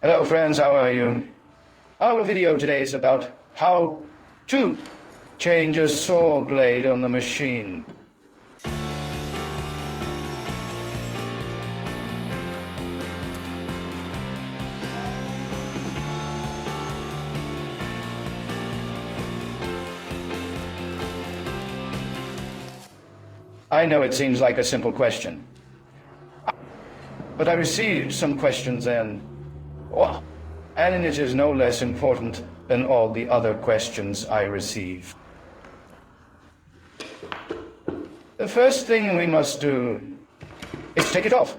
Hello friends, how are you? Our video today is about how to change a saw blade on the machine. I know it seems like a simple question, but I received some questions and it is no less important than all the other questions I receive. The first thing we must do is take it off.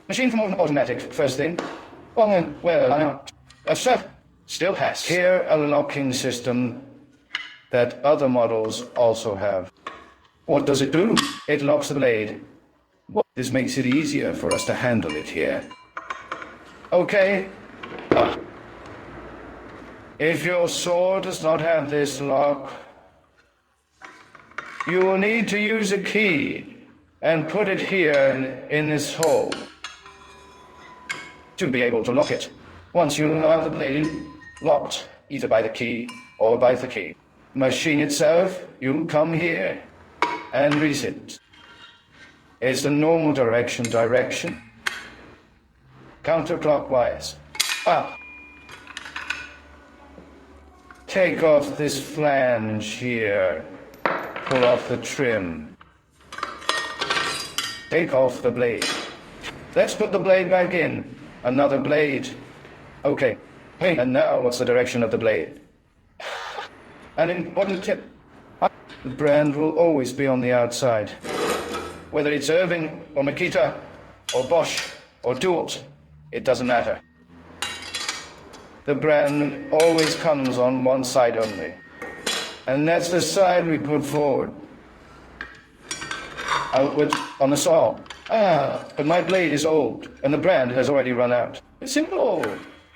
Machine from automatic, first thing. A set still has here a locking system that other models also have. What does it do? It locks the blade. This makes it easier for us to handle it here. Okay. If your saw does not have this lock, you will need to use a key and put it here in this hole to be able to lock it. Once you have the blade locked, either by the key or by the key, machine itself, you come here and reset. It's the normal direction, counterclockwise. Take off this flange here, pull off the trim, take off the blade. Let's put the blade back in, another blade. Okay, and now what's the direction of the blade? An important tip. The brand will always be on the outside. Whether it's Irving or Makita or Bosch or Dewalt, it doesn't matter. The brand always comes on one side only. And that's the side we put forward. Outward on the saw. But my blade is old and the brand has already run out. It's simple.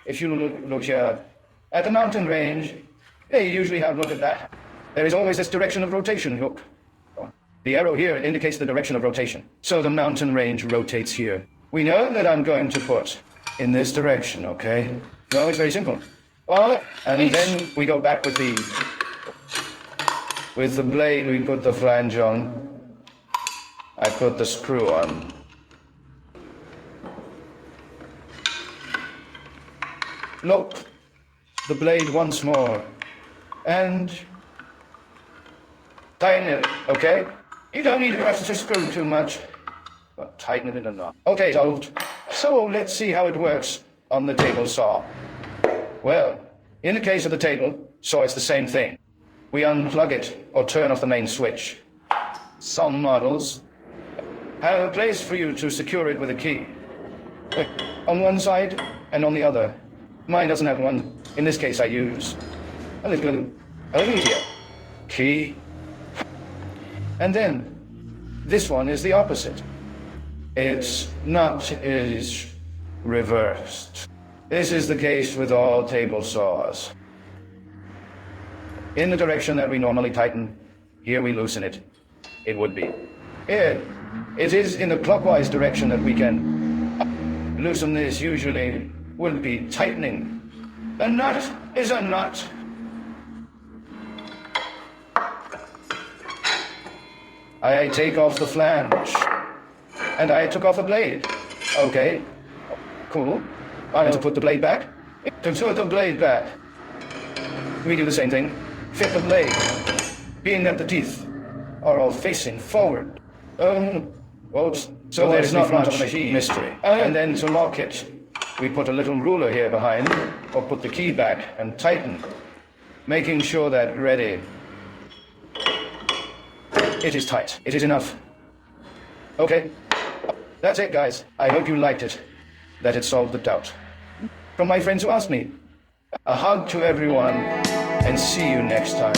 If you look here at the mountain range, they usually have a look at that. There is always this direction of rotation hook. The arrow here indicates the direction of rotation. So the mountain range rotates here. We know that I'm going to put in this direction, okay? No, it's very simple. And then we go back with the blade, we put the flange on. I put the screw on. Lock the blade once more. And tighten it, okay? You don't need to press the screw too much, but tighten it enough. Okay, so let's see how it works on the table saw. Well, in the case of the table saw, it's the same thing. We unplug it or turn off the main switch. Some models have a place for you to secure it with a key. On one side and on the other. Mine doesn't have one. In this case, I use a little key. And then, this one is the opposite. It's not, it is reversed. This is the case with all table saws. In the direction that we normally tighten, here we loosen it. It would be. It is in the clockwise direction that we can loosen this. Usually would be tightening. A nut is a nut. I take off the flange, and I took off the blade. Okay, cool. I have to put the blade back. To put the blade back, we do the same thing. Fit the blade, being that the teeth are all facing forward. So there's not much mystery. And then to lock it, we put a little ruler here behind, or put the key back and tighten, making sure that ready. It is tight. It is enough. Okay. That's it, guys. I hope you liked it. That it solved the doubt. From my friends who asked me. A hug to everyone, and see you next time.